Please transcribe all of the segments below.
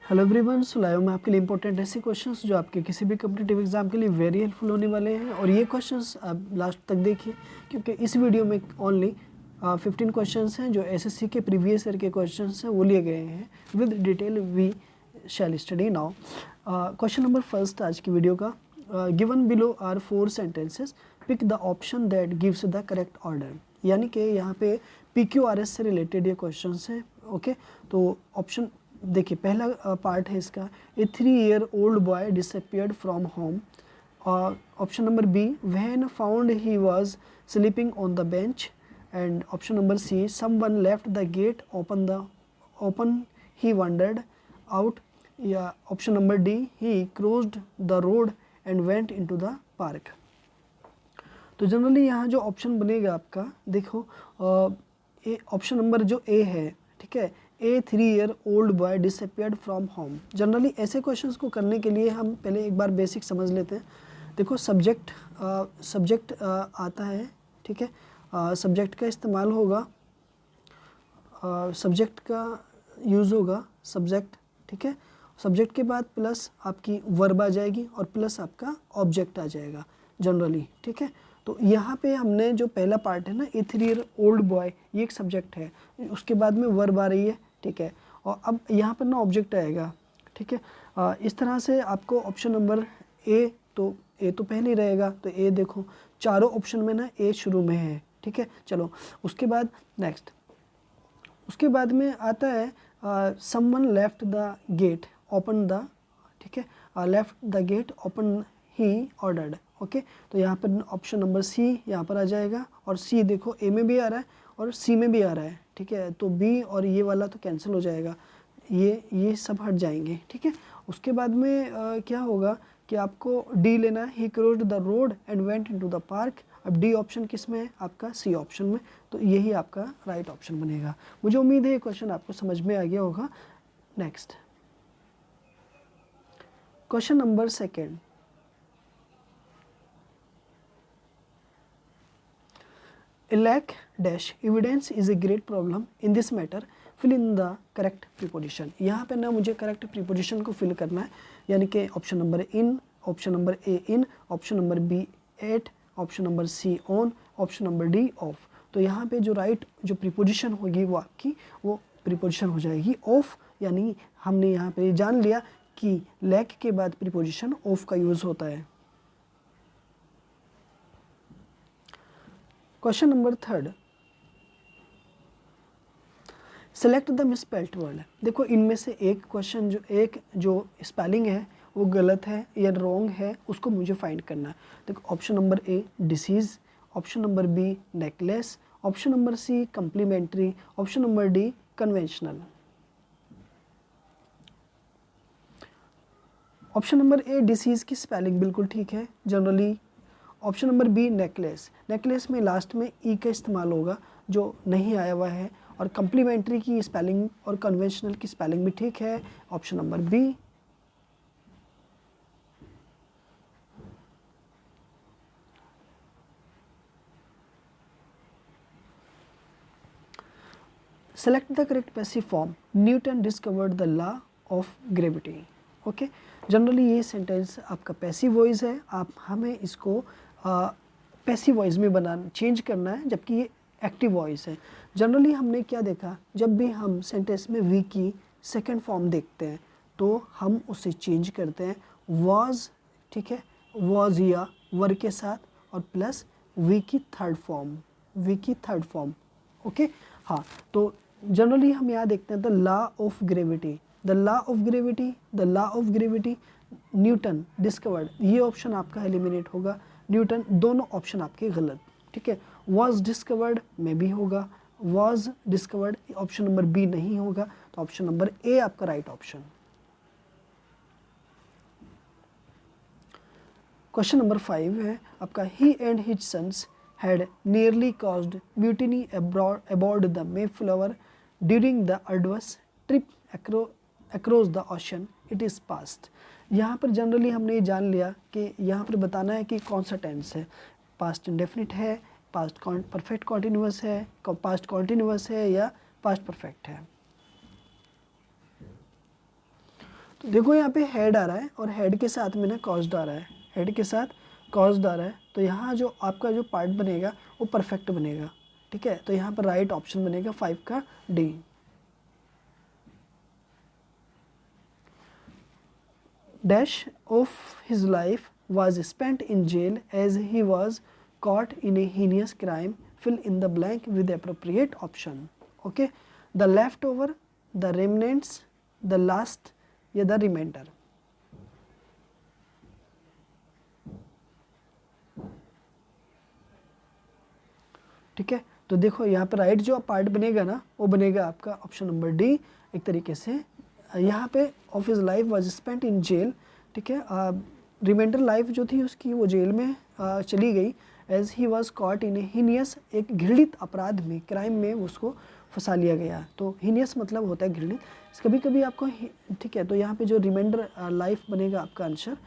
Hello everyone, सो live में आपके लिए इंपॉर्टेंट ऐसे क्वेश्चंस जो आपके किसी भी कॉम्पिटिटिव एग्जाम के लिए वेरी हेल्पफुल होने वाले हैं। और ये क्वेश्चंस आप लास्ट तक देखिए, क्योंकि इस वीडियो में ओनली 15 क्वेश्चंस हैं जो एसएससी के प्रीवियस ईयर के क्वेश्चंस हैं, वो लिए गए हैं। With detail we shall study now. Question number first आज की वीडियो का, given below are 4 sentences, pick the option that gives the correct order. यानी कि यहाँ पे PQRS से रिलेटेड ये क्वेश्चंस हैं। ओके, तो ऑप्शन देखिए, पहला पार्ट है इसका, a 3-year-old boy disappeared from home. और option number B, when found he was sleeping on the bench. And option number C, someone left the gate open he wandered out. या option number D, he crossed the road and went into the park. तो generally यहाँ जो option बनेगा आपका, देखो option number जो ए है, ठीक है, ए 3-year-old boy disappeared from home. Generally ऐसे क्वेश्चंस को करने के लिए हम पहले एक बार बेसिक समझ लेते हैं। देखो सब्जेक्ट आता है, ठीक है, सब्जेक्ट का इस्तेमाल होगा, सब्जेक्ट का यूज़ होगा, सब्जेक्ट, ठीक है। सब्जेक्ट के बाद प्लस आपकी वर्ब आ जाएगी और प्लस आपका ऑब्जेक्ट आ जाएगा जनरली, ठीक है। तो यहाँ पे हमने जो पहला पार्ट है ना, ए 3-year-old बॉय, ये एक सब्जेक्ट है, उसके बाद में वर्ब आ रही है, ठीक है, और अब यहाँ पर ना ऑब्जेक्ट आएगा, ठीक है। इस तरह से आपको ऑप्शन नंबर ए तो पहले ही रहेगा, तो ए देखो चारों ऑप्शन में ना ए शुरू में है, ठीक है। चलो उसके बाद नेक्स्ट, उसके बाद में आता है someone left the gate open the, ठीक है, left the gate open he ordered. Okay, तो यहाँ पर ऑप्शन नंबर सी यहाँ पर आ जाएगा, और सी देखो ए में भी आ रहा है और सी में भी आ रहा है, ठीक है, तो बी और ये वाला तो कैंसिल हो जाएगा, ये सब हट जाएंगे, ठीक है। उसके बाद में क्या होगा कि आपको डी लेना है, he crossed the road and went into the park. अब डी ऑप्शन किस में है? आपका सी ऑप्शन में, तो यही आपका राइट ऑप्शन बनेगा। मुझे उम्मीद है ये क्वेश्चन आपको समझ में आ गया होगा। Next question number second, a lack dash evidence is a great problem in this matter, fill in the correct preposition। यहाँ पे ना मुझे करेक्ट प्रीपोजिशन को फिल करना है, यानी कि option number in, option number A in, option number B at, option number C on, option number D off. तो यहाँ पे जो राइट जो प्रीपोजिशन होगी वो आपकी वो प्रीपोजिशन हो जाएगी ऑफ, यानी हमने यहाँ पे जान लिया कि लैक के बाद प्रीपोजिशन ऑफ का यूज़ होता है। Question number third, select the misspelled word. देखो इनमें से एक क्वेश्चन जो स्पेलिंग है वो गलत है या रॉन्ग है, उसको मुझे फाइंड करना है। देखो option number A disease, option number B necklace, option number C complementary, option number D conventional. Option number A disease की स्पेलिंग बिल्कुल ठीक है generally. Option number B necklace, necklace में लास्ट में ई का इस्तेमाल होगा जो नहीं आया हुआ है, और कम्प्लीमेंट्री की स्पेलिंग और कन्वेंशनल की स्पेलिंग भी ठीक है, option number B. Select the correct passive form, Newton discovered the law of gravity. Okay, generally ये सेंटेंस आपका पैसिव वॉइस है, आप हमें इसको पैसिव वॉइस में चेंज करना है, जबकि ये एक्टिव वॉइस है। जनरली हमने क्या देखा, जब भी हम सेंटेंस में वी की सेकंड फॉर्म देखते हैं तो हम उसे चेंज करते हैं वाज, ठीक है, वाज या वर के साथ, और प्लस वी की थर्ड फॉर्म, ओके। हाँ, तो जनरली हम यहाँ देखते हैं the law of gravity, Newton discovered, ये ऑप्शन आपका एलिमिनेट होगा, न्यूटन दोनों ऑप्शन आपके गलत, ठीक है। वॉज डिस्कवर्ड में भी होगा, was discovered option number B नहीं होगा, तो ऑप्शन नंबर ए आपका राइट ऑप्शन। क्वेश्चन नंबर 5 है आपका, he and his sons had nearly caused mutiny aboard the Mayflower during the arduous trip across the ocean it is past. यहाँ पर generally हमने ये जान लिया कि यहाँ पर बताना है कि कौन सा टेंस है, पास्ट इंडेफिनिट है, पास्ट परफेक्ट कॉन्टिन्यूअस है, पास्ट कॉन्टिन्यूअस है या पास्ट परफेक्ट है। तो देखो यहाँ पे हेड आ रहा है और हेड के साथ में ना कॉज्ड आ रहा है, हेड के साथ कॉज्ड आ रहा है, तो यहाँ जो आपका जो पार्ट बनेगा वो परफेक्ट बनेगा, ठीक है। तो यहाँ पर राइट ऑप्शन बनेगा 5 का D. Dash of his life was spent in jail as he was caught in a heinous crime. Fill in the blank with the appropriate option. Okay, the leftover, the remnants, the last या the remainder. ठीक है, तो देखो यहाँ पर right जो part बनेगा ना वो बनेगा आपका ऑप्शन नंबर डी। एक तरीके से यहाँ पे of his life was spent in jail, ठीक है। रिमाइंडर लाइफ जो थी उसकी वो जेल में चली गई as he was caught in heinous, एक घृणित अपराध में, क्राइम में उसको फंसा लिया गया। तो हीनियस मतलब होता है घृणित, कभी कभी आपको, ठीक है। तो यहाँ पे जो रिमाइंडर लाइफ बनेगा आपका आंसर,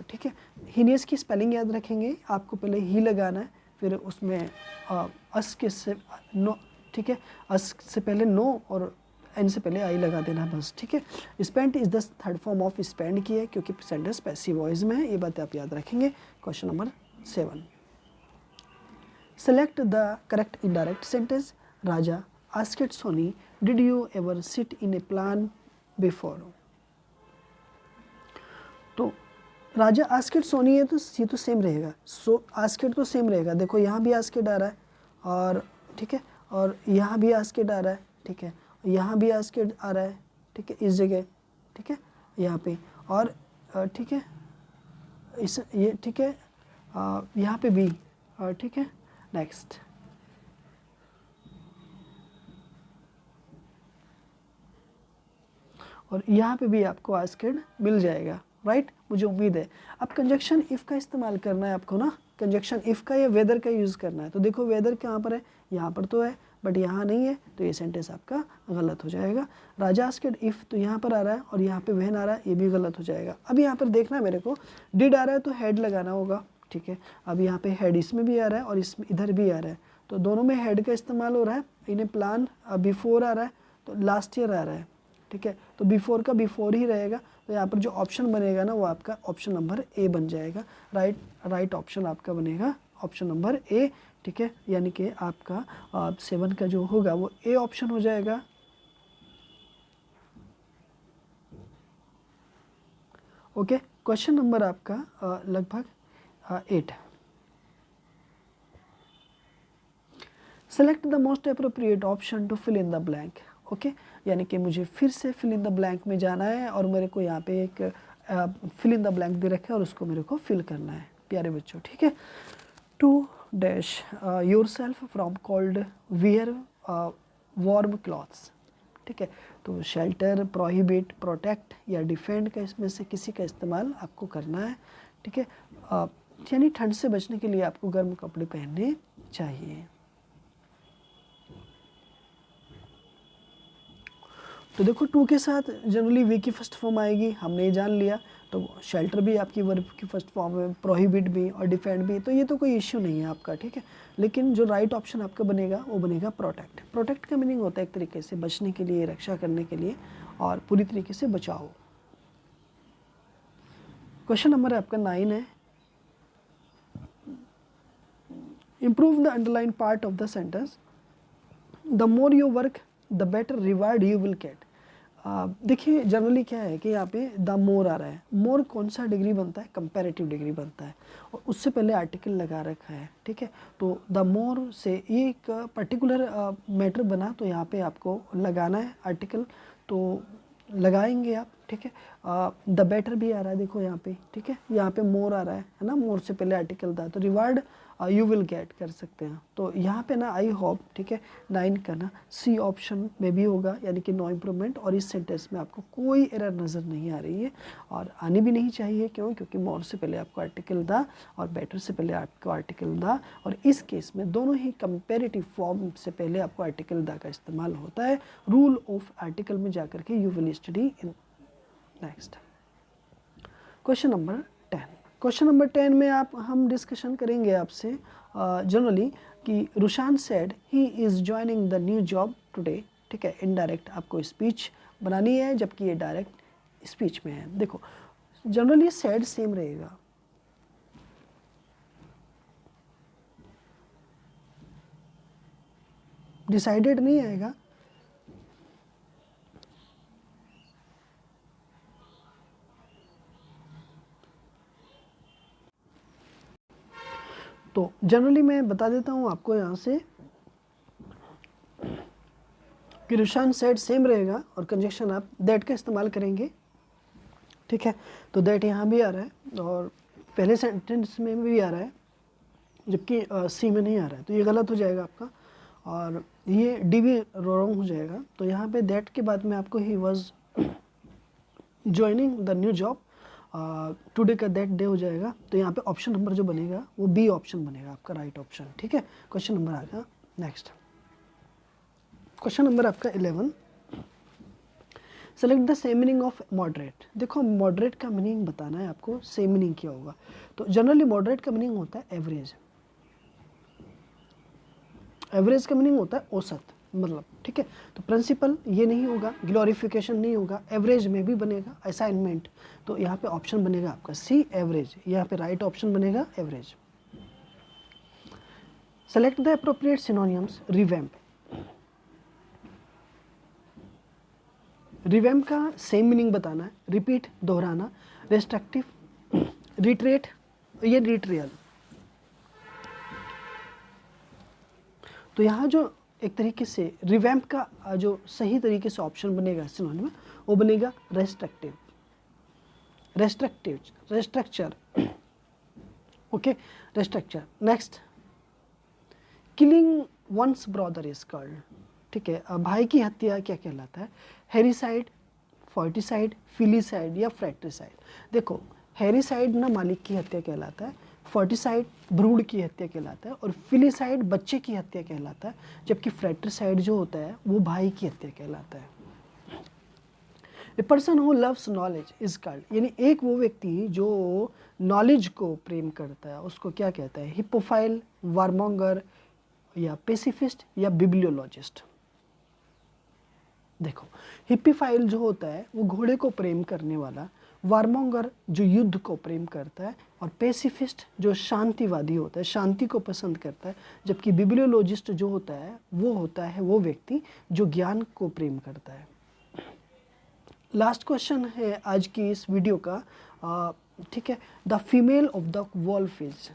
ठीक है। हीनियस की स्पेलिंग याद रखेंगे, आपको पहले ही लगाना है, फिर उसमें अस के से नो, ठीक है, अस से पहले नो और एन से पहले आई लगा देना बस, ठीक है। Spent is the third form of spend की है क्योंकि सेंटेंस पैसिव वॉइस में है, ये बातें आप याद रखेंगे। Question number 7, select the correct indirect sentence. Raja asked Soni did you ever sit in a plan before. तो राजा आस्क्ड सोनी है तो ये तो सेम रहेगा, सो आस्क्ड तो सेम रहेगा। देखो यहाँ भी आस्क्ड आ रहा है और ठीक है, और यहाँ भी आस्क्ड आ रहा है, ठीक है, यहाँ भी आस्क्ड आ रहा है, ठीक है, इस जगह, ठीक है, यहाँ पे, और ठीक है, इस ये, ठीक है, यहाँ पे भी, ठीक है। नेक्स्ट, और यहाँ पे भी आपको आस्क्ड मिल जाएगा, राइट, मुझे उम्मीद है। अब कंजक्शन इफ़ का इस्तेमाल करना है आपको ना, कंजक्शन इफ़ का या वेदर का यूज़ करना है। तो देखो वेदर कहाँ पर है, यहाँ पर तो है बट यहाँ नहीं है, तो ये सेंटेंस आपका गलत हो जाएगा। राजा आस्क्ड इफ़ तो यहाँ पर आ रहा है और यहाँ पे व्हेन आ रहा है, ये भी गलत हो जाएगा। अब यहाँ पर देखना है मेरे को, डिड आ रहा है तो हेड लगाना होगा, ठीक है। अब यहाँ पे हेड इसमें भी आ रहा है और इसमें इधर भी आ रहा है, तो दोनों में हेड का इस्तेमाल हो रहा है। इन्हें प्लान बिफोर आ रहा है तो लास्ट ईयर आ रहा है, ठीक है, तो बिफोर का बिफोर ही रहेगा। तो यहाँ पर जो ऑप्शन बनेगा ना वो आपका ऑप्शन नंबर ए बन जाएगा। राइट ऑप्शन आपका बनेगा ऑप्शन नंबर ए, ठीक है, यानी कि आपका 7 का जो होगा वो ए ऑप्शन हो जाएगा। ओके, क्वेश्चन नंबर आपका लगभग 8, select the most appropriate option to fill in the blank. Okay, यानी कि मुझे फिर से फिल इन द ब्लैंक में जाना है और मेरे को यहाँ पे एक फिल इन द ब्लैंक दे रखा है और उसको मेरे को फिल करना है प्यारे बच्चों, ठीक है। To dash yourself from cold, wear warm clothes, ठीक है। तो शेल्टर, प्रोहिबिट, प्रोटेक्ट या डिफेंड का इसमें से किसी का इस्तेमाल आपको करना है, ठीक है। यानी ठंड से बचने के लिए आपको गर्म कपड़े पहनने चाहिए। तो देखो टू के साथ जनरली वी की फर्स्ट फॉर्म आएगी, हमने ये जान लिया। तो शेल्टर भी आपकी वर्ब की फर्स्ट फॉर्म है, प्रोहिबिट भी और डिफेंड भी, तो ये तो कोई इश्यू नहीं है आपका, ठीक है। लेकिन जो राइट ऑप्शन आपका बनेगा वो बनेगा प्रोटेक्ट। प्रोटेक्ट का मीनिंग होता है एक तरीके से बचने के लिए, रक्षा करने के लिए और पूरी तरीके से बचाओ। क्वेश्चन नंबर आपका 9 है, improve the underline part of the sentence. The more you work the better reward you will get. देखिए जनरली क्या है कि यहाँ पे द मोर आ रहा है, मोर कौन सा डिग्री बनता है, कंपैरेटिव डिग्री बनता है और उससे पहले आर्टिकल लगा रखा है, ठीक है। तो द मोर से ये एक पर्टिकुलर मैटर बना, तो यहाँ पे आपको लगाना है आर्टिकल, तो लगाएंगे आप, ठीक है। द बेटर भी आ रहा है देखो यहाँ पे, ठीक है, यहाँ पे मोर आ रहा है ना, मोर से पहले आर्टिकल था, तो रिवार्ड यू विल गेट कर सकते हैं। तो यहाँ पे ना आई होप, ठीक है, 9 का ना सी ऑप्शन में भी होगा, यानी कि नो इम्प्रूवमेंट। और इस सेंटेंस में आपको कोई एरर नज़र नहीं आ रही है और आनी भी नहीं चाहिए, क्यों, क्योंकि मोर से पहले आपको आर्टिकल था और बेटर से पहले आपको आर्टिकल था, और इस केस में दोनों ही कंपेरेटिव फॉर्म से पहले आपको आर्टिकल दा का इस्तेमाल होता है। रूल ऑफ आर्टिकल में जाकर के you will study in next. Question number 10, question number 10 में हम डिस्कशन करेंगे आपसे जनरली कि Rushan said he is joining the new job today, ठीक है। इनडायरेक्ट आपको स्पीच बनानी है, जबकि ये डायरेक्ट स्पीच में है। देखो जनरली सैड सेम रहेगा, डिसाइडेड नहीं आएगा। तो जनरली मैं बता देता हूँ आपको यहाँ से कि रुशान सेड सेम रहेगा और कंजक्शन आप दैट का इस्तेमाल करेंगे, ठीक है। तो दैट यहाँ भी आ रहा है और पहले सेंटेंस में भी आ रहा है, जबकि सी में नहीं आ रहा है, तो ये गलत हो जाएगा आपका और ये डी भी रॉन्ग हो जाएगा। तो यहाँ पे दैट के बाद में आपको he was joining the new job, today का दैट डे हो जाएगा। तो यहाँ पे ऑप्शन नंबर जो बनेगा वो बी ऑप्शन बनेगा आपका राइट ऑप्शन, ठीक है। क्वेश्चन नंबर आ गया नेक्स्ट। क्वेश्चन नंबर आपका 11, select the same meaning of moderate. देखो मॉडरेट का मीनिंग बताना है आपको, सेम मीनिंग क्या होगा। तो जनरली मॉडरेट का मीनिंग होता है एवरेज, एवरेज का मीनिंग होता है औसत, मतलब, ठीक है। तो प्रिंसिपल ये नहीं होगा, ग्लोरिफिकेशन नहीं होगा, एवरेज में भी बनेगा, असाइनमेंट। तो यहाँ पे ऑप्शन बनेगा आपका सी एवरेज, यहाँ पे राइट ऑप्शन बनेगा average. Select the appropriate synonyms revamp. Revamp का सेम मीनिंग बताना है, रिपीट दोहराना, रेस्ट्रिक्टिव, रिट्रेट, ये रिट्रियल। तो यहाँ जो एक तरीके से रिवैम्प का जो सही तरीके से ऑप्शन बनेगा सिनोनिम वो बनेगा restrictive, restrictive, restructure, okay, restructure. Next, killing one's brother is called, ठीक है। भाई की हत्या क्या कहलाता है? हेरिसाइड, फोर्टिसाइड, फिलिसाइड या फ्रैक्ट्रिसाइड। देखो हेरिसाइड ना मालिक की हत्या कहलाता है, फोर्टिसाइड भ्रूण की हत्या कहलाता है और फिलिसाइड बच्चे की हत्या कहलाता है, जबकि फ्रैक्ट्रिसाइड जो होता है वो भाई की हत्या कहलाता है। A person who loves knowledge is called, यानी एक वो व्यक्ति जो नॉलेज को प्रेम करता है उसको क्या कहता है? हिप्पोफाइल, वारमोंगर या पेसिफिस्ट या बिब्लियोलॉजिस्ट। देखो हिप्पीफाइल जो होता है वो घोड़े को प्रेम करने वाला, वारमोंगर जो युद्ध को प्रेम करता है और पेसिफिस्ट जो शांतिवादी होता है, शांति को पसंद करता है, जबकि बिब्लियोलॉजिस्ट जो होता है वो व्यक्ति जो ज्ञान को प्रेम करता है। लास्ट क्वेश्चन है आज की इस वीडियो का, ठीक है। The female of the wolf is,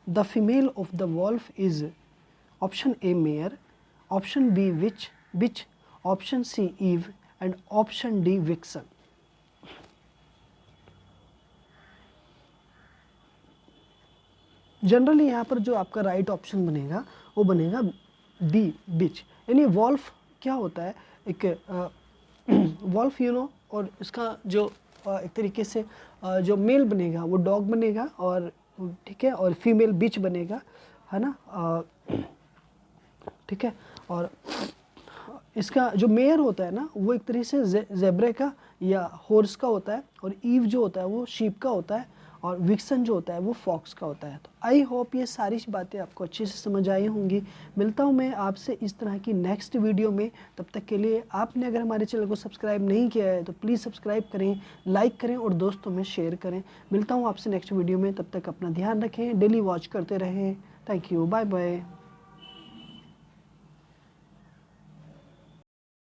the female of the wolf is option A mare, option B witch, option C eve and option D vixen. Generally यहाँ पर जो आपका राइट ऑप्शन बनेगा वो बनेगा डी बिच, यानी वॉल्फ क्या होता है? एक वॉल्फ और इसका जो एक तरीके से जो मेल बनेगा वो डॉग बनेगा और ठीक है, और फीमेल बिच बनेगा, है ना, ठीक है। और इसका जो मेयर होता है ना वो एक तरीके से जेब्रे का या हॉर्स का होता है और ईव जो होता है वो शीप का होता है और विक्सन जो होता है वो फॉक्स का होता है। तो आई होप ये सारी बातें आपको अच्छे से समझ आई होंगी। मिलता हूँ मैं आपसे इस तरह की नेक्स्ट वीडियो में, तब तक के लिए आपने अगर हमारे चैनल को सब्सक्राइब नहीं किया है तो प्लीज़ सब्सक्राइब करें, लाइक करें और दोस्तों में शेयर करें। मिलता हूँ आपसे नेक्स्ट वीडियो में, तब तक अपना ध्यान रखें, डेली वॉच करते रहें। Thank you, bye bye.